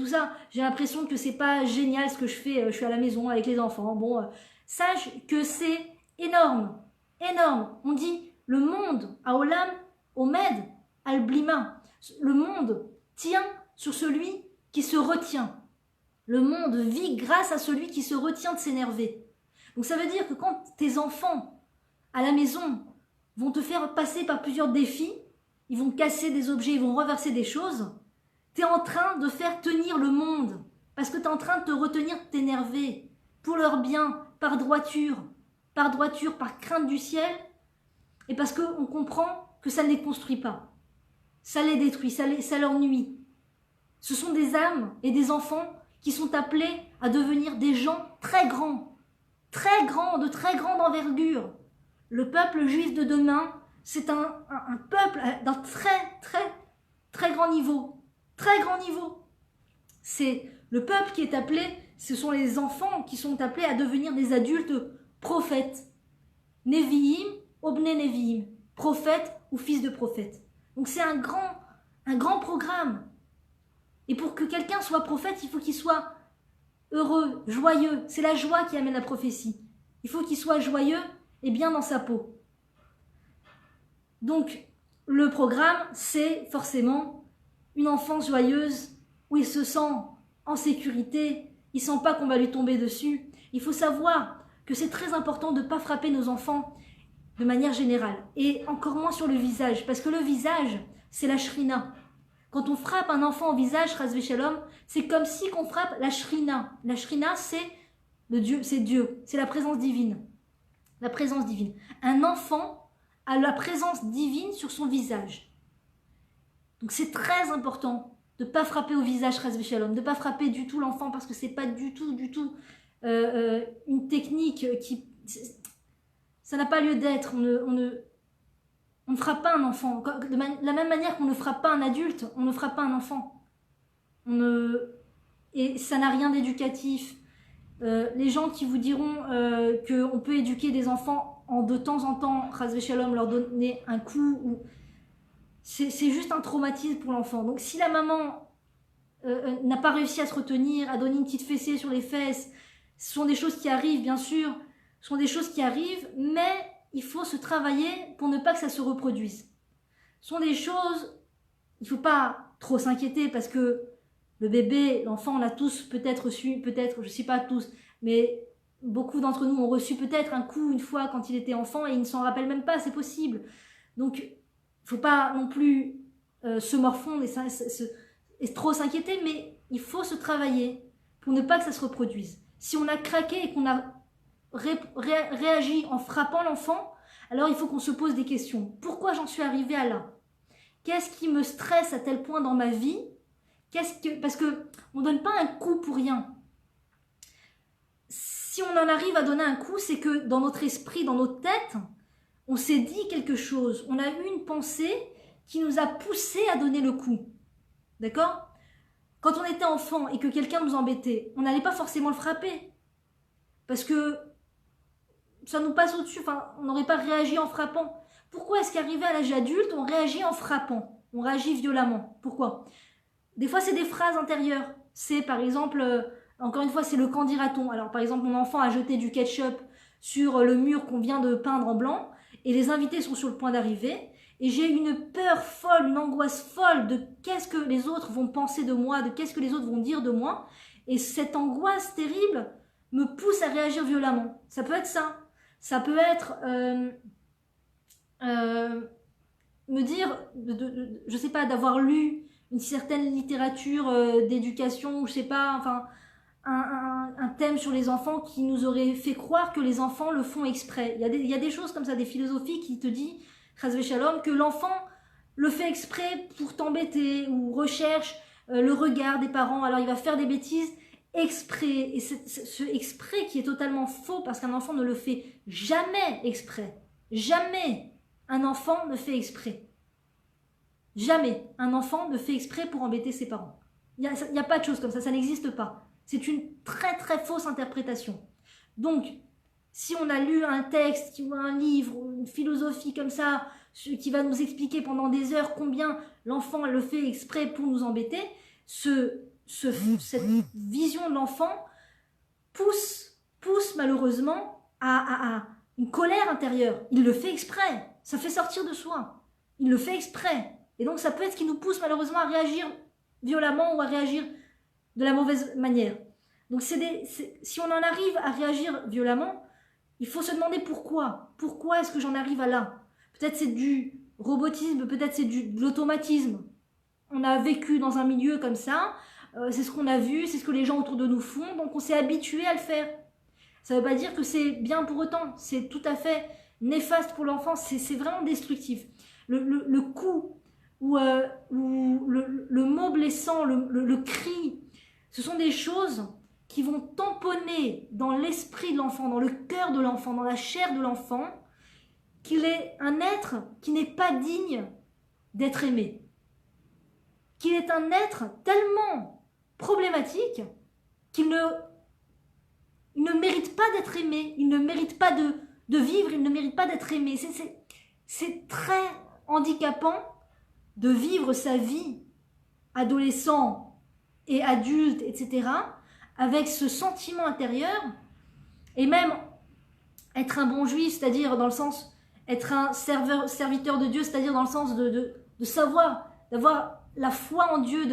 ça, j'ai l'impression que c'est pas génial ce que je fais. Je suis à la maison avec les enfants. Bon, sache que c'est énorme, énorme. On dit le monde, Aolam, Omed, Al-Blima. Le monde tient sur celui qui se retient. Le monde vit grâce à celui qui se retient de s'énerver. Donc ça veut dire que quand tes enfants à la maison vont te faire passer par plusieurs défis, ils vont casser des objets, ils vont renverser des choses, tu es en train de faire tenir le monde, parce que tu es en train de te retenir de t'énerver, pour leur bien, par droiture, par crainte du ciel, et parce qu'on comprend que ça ne les construit pas, ça les détruit, ça leur nuit. Ce sont des âmes et des enfants qui sont appelés à devenir des gens très grands, de très grande envergure. Le peuple juif de demain, c'est un peuple d'un très grand niveau. Très grand niveau. C'est le peuple qui est appelé, ce sont les enfants qui sont appelés à devenir des adultes prophètes. Nevi'im, obne Nevi'im. Prophète ou fils de prophète. Donc c'est un grand programme. Et pour que quelqu'un soit prophète, il faut qu'il soit heureux, joyeux. C'est la joie qui amène la prophétie. Il faut qu'il soit joyeux et bien dans sa peau. Donc, le programme, c'est forcément une enfance joyeuse où il se sent en sécurité, il ne sent pas qu'on va lui tomber dessus. Il faut savoir que c'est très important de ne pas frapper nos enfants de manière générale, et encore moins sur le visage, parce que le visage, c'est la shrina. Quand on frappe un enfant au visage, Chas v'Shalom, c'est comme si on frappe la shrina. La shrina, c'est Dieu, c'est la présence divine. La présence divine. Un enfant a la présence divine sur son visage. Donc c'est très important de ne pas frapper au visage, Chas v'Shalom, de ne pas frapper du tout l'enfant, parce que c'est pas du tout une technique qui... Ça n'a pas lieu d'être. On ne frappe pas un enfant. De la même manière qu'on ne frappe pas un adulte, on ne frappe pas un enfant. Et ça n'a rien d'éducatif. Les gens qui vous diront qu'on peut éduquer des enfants de temps en temps, Chas v'Shalom, leur donner un coup, c'est juste un traumatisme pour l'enfant. Donc si la maman n'a pas réussi à se retenir, à donner une petite fessée sur les fesses, ce sont des choses qui arrivent, bien sûr, ce sont des choses qui arrivent, mais il faut se travailler pour ne pas que ça se reproduise. Ce sont des choses, il ne faut pas trop s'inquiéter parce que le bébé, l'enfant, on a tous peut-être reçu, peut-être, je ne sais pas tous, mais beaucoup d'entre nous ont reçu peut-être un coup une fois quand il était enfant et il ne s'en rappelle même pas, c'est possible. Donc, il ne faut pas non plus se morfondre et trop s'inquiéter, mais il faut se travailler pour ne pas que ça se reproduise. Si on a craqué et qu'on a réagi en frappant l'enfant, alors il faut qu'on se pose des questions. Pourquoi j'en suis arrivée à là? Qu'est-ce qui me stresse à tel point dans ma vie? Parce qu'on ne donne pas un coup pour rien. Si on en arrive à donner un coup, c'est que dans notre esprit, dans notre tête, on s'est dit quelque chose. On a eu une pensée qui nous a poussé à donner le coup. D'accord? Quand on était enfant et que quelqu'un nous embêtait, on n'allait pas forcément le frapper. Parce que ça nous passe au-dessus, enfin, on n'aurait pas réagi en frappant. Pourquoi est-ce qu'arrivé à l'âge adulte, on réagit en frappant? On réagit violemment. Pourquoi? Des fois, c'est des phrases intérieures. C'est par exemple, encore une fois, c'est le qu'en dira-t-on. Alors par exemple, mon enfant a jeté du ketchup sur le mur qu'on vient de peindre en blanc et les invités sont sur le point d'arriver. Et j'ai une peur folle, une angoisse folle de qu'est-ce que les autres vont penser de moi, de qu'est-ce que les autres vont dire de moi. Et cette angoisse terrible me pousse à réagir violemment. Ça peut être ça. Ça peut être me dire, je sais pas, d'avoir lu une certaine littérature d'éducation, ou je sais pas, enfin, un thème sur les enfants qui nous aurait fait croire que les enfants le font exprès. Il y a des choses comme ça, des philosophies qui te disent, Chazvé Shalom, que l'enfant le fait exprès pour t'embêter, ou recherche le regard des parents, alors il va faire des bêtises exprès, et ce exprès qui est totalement faux, parce qu'un enfant ne le fait jamais exprès. Jamais un enfant ne fait exprès. Jamais un enfant ne fait exprès pour embêter ses parents. Il n'y a pas de chose comme ça n'existe pas. C'est une très très fausse interprétation. Donc, si on a lu un texte, ou un livre, ou une philosophie comme ça, qui va nous expliquer pendant des heures combien l'enfant le fait exprès pour nous embêter, cette vision de l'enfant pousse malheureusement à une colère intérieure. Il le fait exprès, ça fait sortir de soi. Il le fait exprès. Et donc ça peut être ce qui nous pousse malheureusement à réagir violemment ou à réagir de la mauvaise manière. Donc si on en arrive à réagir violemment, il faut se demander pourquoi. Pourquoi est-ce que j'en arrive à là? Peut-être c'est du robotisme, peut-être c'est de l'automatisme. On a vécu dans un milieu comme ça, c'est ce qu'on a vu, c'est ce que les gens autour de nous font, donc on s'est habitué à le faire. Ça ne veut pas dire que c'est bien pour autant, c'est tout à fait néfaste pour l'enfant, c'est vraiment destructif. Le coup ou le mot blessant, le cri, ce sont des choses qui vont tamponner dans l'esprit de l'enfant, dans le cœur de l'enfant, dans la chair de l'enfant, qu'il est un être qui n'est pas digne d'être aimé. Qu'il est un être tellement problématique qu'il ne mérite pas d'être aimé, il ne mérite pas de vivre, il ne mérite pas d'être aimé. C'est très handicapant de vivre sa vie, adolescent et adulte, etc., avec ce sentiment intérieur, et même être un bon juif, c'est-à-dire dans le sens, être un serviteur de Dieu, c'est-à-dire dans le sens de savoir, d'avoir la foi en Dieu,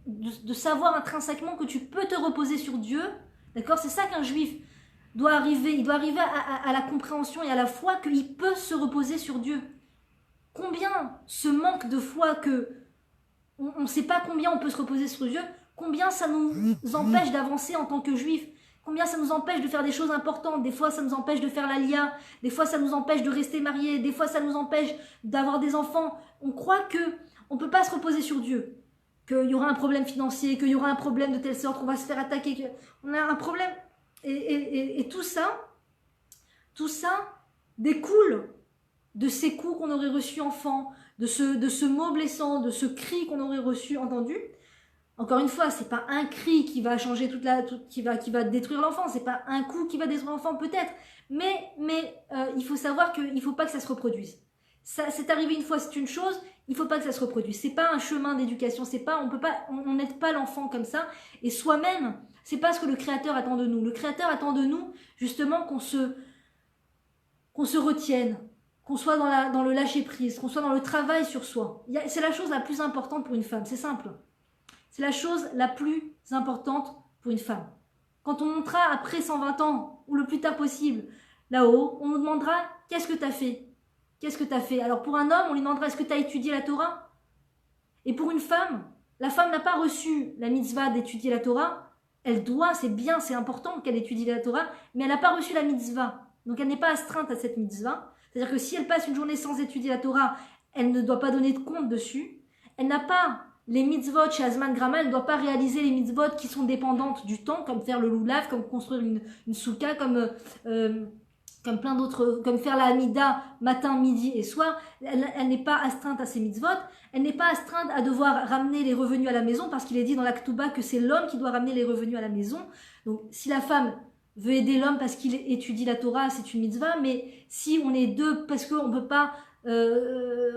de savoir intrinsèquement que tu peux te reposer sur Dieu, d'accord? C'est ça qu'un juif doit arriver, il doit arriver à la compréhension et à la foi qu'il peut se reposer sur Dieu. Combien ce manque de foi que on ne sait pas combien on peut se reposer sur Dieu, combien ça nous empêche d'avancer en tant que juifs, combien ça nous empêche de faire des choses importantes, des fois ça nous empêche de faire l'alia, des fois ça nous empêche de rester mariés, des fois ça nous empêche d'avoir des enfants. On croit que on ne peut pas se reposer sur Dieu, qu'il y aura un problème financier, qu'il y aura un problème de telle sorte qu'on va se faire attaquer, qu'on a un problème. Et tout ça découle de ces coups qu'on aurait reçus enfant, de ce mot blessant, de ce cri qu'on aurait reçu, entendu. Encore une fois, c'est pas un cri qui va changer qui va détruire l'enfant, c'est pas un coup qui va détruire l'enfant peut-être, mais il faut savoir qu'il faut pas que ça se reproduise. Ça, c'est arrivé une fois, c'est une chose, il faut pas que ça se reproduise. C'est pas un chemin d'éducation, on n'aide pas l'enfant comme ça, et soi-même, c'est pas ce que le Créateur attend de nous. Le Créateur attend de nous, justement, qu'on se retienne, qu'on soit dans le lâcher-prise, qu'on soit dans le travail sur soi. C'est la chose la plus importante pour une femme, c'est simple. C'est la chose la plus importante pour une femme. Quand on montera après 120 ans, ou le plus tard possible, là-haut, on nous demandera « Qu'est-ce que tu as fait ?» Qu'est-ce que tu as fait? Alors pour un homme, on lui demandera « Est-ce que tu as étudié la Torah ?» Et pour une femme, la femme n'a pas reçu la mitzvah d'étudier la Torah. Elle doit, c'est bien, c'est important qu'elle étudie la Torah, mais elle n'a pas reçu la mitzvah. Donc elle n'est pas astreinte à cette mitzvah. C'est-à-dire que si elle passe une journée sans étudier la Torah, elle ne doit pas donner de compte dessus. Elle n'a pas les mitzvot chez Azman Grama, elle ne doit pas réaliser les mitzvot qui sont dépendantes du temps, comme faire le loulav, comme construire une souka, comme plein d'autres, comme faire la Hamida matin, midi et soir. Elle n'est pas astreinte à ces mitzvot. Elle n'est pas astreinte à devoir ramener les revenus à la maison, parce qu'il est dit dans la Ketouba que c'est l'homme qui doit ramener les revenus à la maison. Donc si la femme veut aider l'homme parce qu'il étudie la Torah, c'est une mitzvah, mais si on est deux, parce qu'on ne peut pas,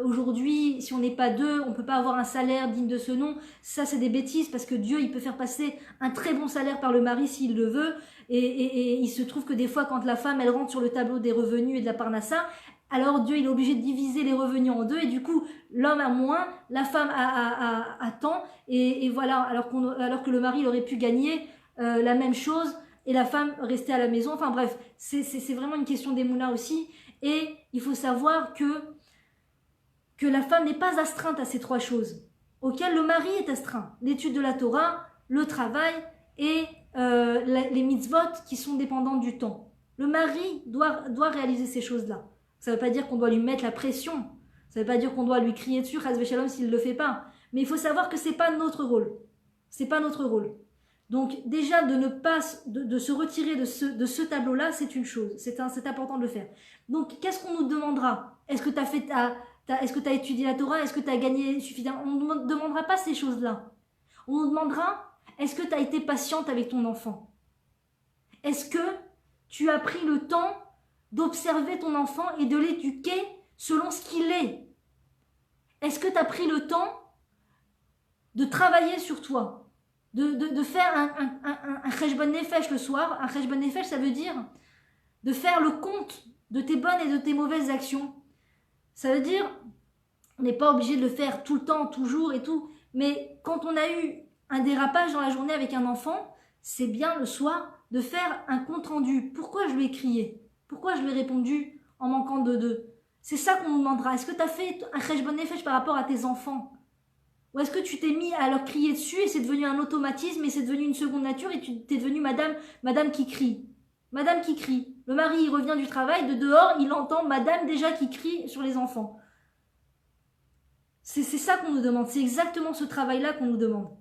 aujourd'hui, si on n'est pas deux, on ne peut pas avoir un salaire digne de ce nom, ça c'est des bêtises, parce que Dieu, il peut faire passer un très bon salaire par le mari s'il le veut, et il se trouve que des fois, quand la femme, elle rentre sur le tableau des revenus et de la parnassa, alors Dieu, il est obligé de diviser les revenus en deux, et du coup, l'homme a moins, la femme a tant, et voilà, alors que le mari, il aurait pu gagner la même chose, et la femme restait à la maison. Enfin bref, c'est vraiment une question d'émouna aussi. Et il faut savoir que la femme n'est pas astreinte à ces trois choses, auxquelles le mari est astreint. L'étude de la Torah, le travail et les mitzvot qui sont dépendantes du temps. Le mari doit réaliser ces choses-là. Ça ne veut pas dire qu'on doit lui mettre la pression. Ça ne veut pas dire qu'on doit lui crier dessus, chas v'shalom, s'il ne le fait pas. Mais il faut savoir que ce n'est pas notre rôle. C'est pas notre rôle. Donc déjà de ne pas de se retirer de ce tableau-là, c'est une chose, c'est important de le faire. Donc qu'est-ce qu'on nous demandera? Est-ce que tu as fait est-ce que tu as étudié la Torah? Est-ce que tu as gagné suffisamment? On ne nous demandera pas ces choses-là. On nous demandera, est-ce que tu as été patiente avec ton enfant? Est-ce que tu as pris le temps d'observer ton enfant et de l'éduquer selon ce qu'il est? Est-ce que tu as pris le temps de travailler sur toi? De faire un cheshbon nefesh le soir. Un cheshbon nefesh, ça veut dire de faire le compte de tes bonnes et de tes mauvaises actions. Ça veut dire, on n'est pas obligé de le faire tout le temps, toujours et tout, mais quand on a eu un dérapage dans la journée avec un enfant, c'est bien le soir de faire un compte rendu. Pourquoi je lui ai crié? Pourquoi je lui ai répondu en manquant de deux? C'est ça qu'on nous demandera. Est-ce que tu as fait un cheshbon nefesh par rapport à tes enfants? Ou est-ce que tu t'es mis à leur crier dessus et c'est devenu un automatisme et c'est devenu une seconde nature et tu t'es devenue madame qui crie? Madame qui crie. Le mari, il revient du travail, de dehors, il entend madame déjà qui crie sur les enfants. C'est ça qu'on nous demande. C'est exactement ce travail-là qu'on nous demande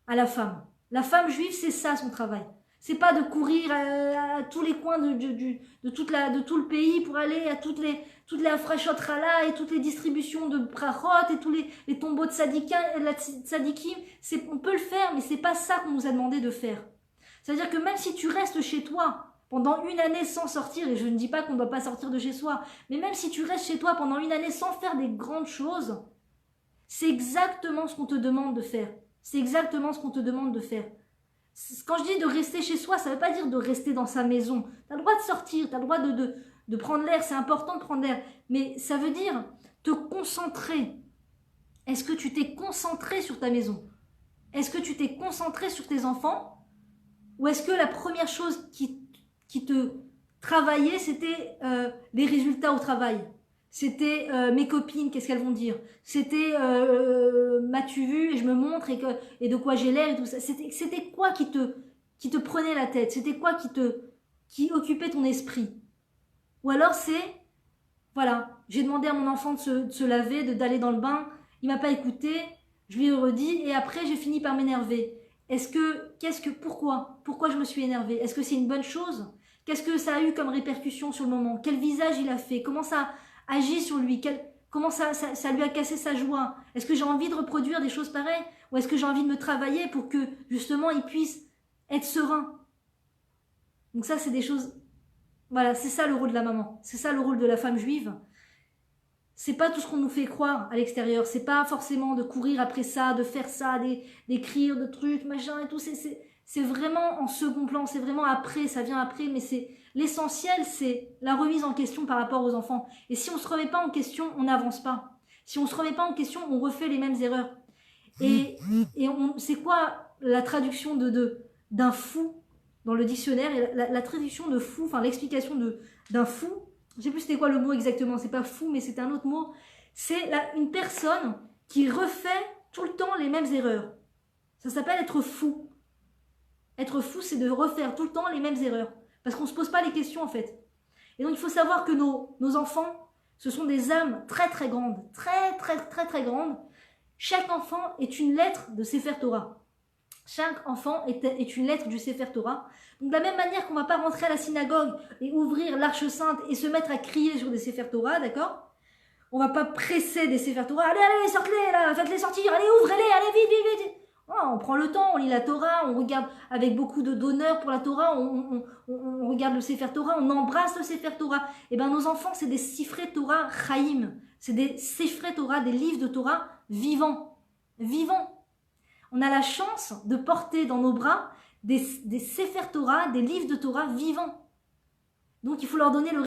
à la femme. La femme juive, c'est ça son travail. C'est pas de courir à tous les coins de tout le pays pour aller à toutes les afrachot rala et toutes les distributions de brachot et tous les tombeaux de tzadikim. On peut le faire, mais c'est pas ça qu'on nous a demandé de faire. C'est-à-dire que même si tu restes chez toi pendant une année sans sortir, et je ne dis pas qu'on ne doit pas sortir de chez soi, mais même si tu restes chez toi pendant une année sans faire des grandes choses, c'est exactement ce qu'on te demande de faire. C'est exactement ce qu'on te demande de faire. Quand je dis de rester chez soi, ça ne veut pas dire de rester dans sa maison. Tu as le droit de sortir, tu as le droit de prendre l'air, c'est important de prendre l'air. Mais ça veut dire te concentrer. Est-ce que tu t'es concentré sur ta maison? Est-ce que tu t'es concentré sur tes enfants? Ou est-ce que la première chose qui te travaillait, c'était les résultats au travail? C'était mes copines, qu'est-ce qu'elles vont dire? C'était m'as-tu vu et je me montre et de quoi j'ai l'air et tout ça. C'était quoi qui te prenait la tête? C'était quoi qui occupait ton esprit? Ou alors c'est, voilà, j'ai demandé à mon enfant de se laver, d'aller dans le bain, il m'a pas écouté, je lui ai redit et après j'ai fini par m'énerver. Pourquoi je me suis énervée? Est-ce que c'est une bonne chose? Qu'est-ce que ça a eu comme répercussion sur le moment? Quel visage il a fait? Comment ça agit sur lui? Comment ça lui a cassé sa joie? Est-ce que j'ai envie de reproduire des choses pareilles? Ou est-ce que j'ai envie de me travailler pour que justement il puisse être serein? Donc ça c'est des choses, voilà, c'est ça le rôle de la maman, c'est ça le rôle de la femme juive. C'est pas tout ce qu'on nous fait croire à l'extérieur, c'est pas forcément de courir après ça, de faire ça, d'écrire, de trucs, machin et tout, c'est vraiment en second plan, c'est vraiment après, ça vient après, mais c'est l'essentiel, c'est la remise en question par rapport aux enfants. Et si on se remet pas en question, on n'avance pas. Si on se remet pas en question, on refait les mêmes erreurs. Et c'est quoi la traduction d'un fou dans le dictionnaire? Et la traduction de fou, enfin l'explication d'un fou, je sais plus c'était quoi le mot exactement, c'est pas fou, mais c'est un autre mot. C'est une personne qui refait tout le temps les mêmes erreurs. Ça s'appelle être fou. Être fou, c'est de refaire tout le temps les mêmes erreurs. Parce qu'on ne se pose pas les questions en fait. Et donc il faut savoir que nos enfants, ce sont des âmes très très grandes. Très très très très grandes. Chaque enfant est une lettre de Sefer Torah. Chaque enfant est une lettre du Sefer Torah. Donc de la même manière qu'on ne va pas rentrer à la synagogue et ouvrir l'Arche Sainte et se mettre à crier sur des Sefer Torah, d'accord? On ne va pas presser des Sefer Torah. Allez, sortez-les là, faites-les sortir, allez, ouvrez-les, allez, vite, vite, vite. On prend le temps, on lit la Torah, on regarde avec beaucoup d'honneur pour la Torah, on regarde le Sefer Torah, on embrasse le Sefer Torah. Et bien nos enfants, c'est des Sifrei Torah Chaim, c'est des Sifrei Torah, des livres de Torah vivants. Vivants. On a la chance de porter dans nos bras des Sefer Torah, des livres de Torah vivants. Donc il faut leur donner le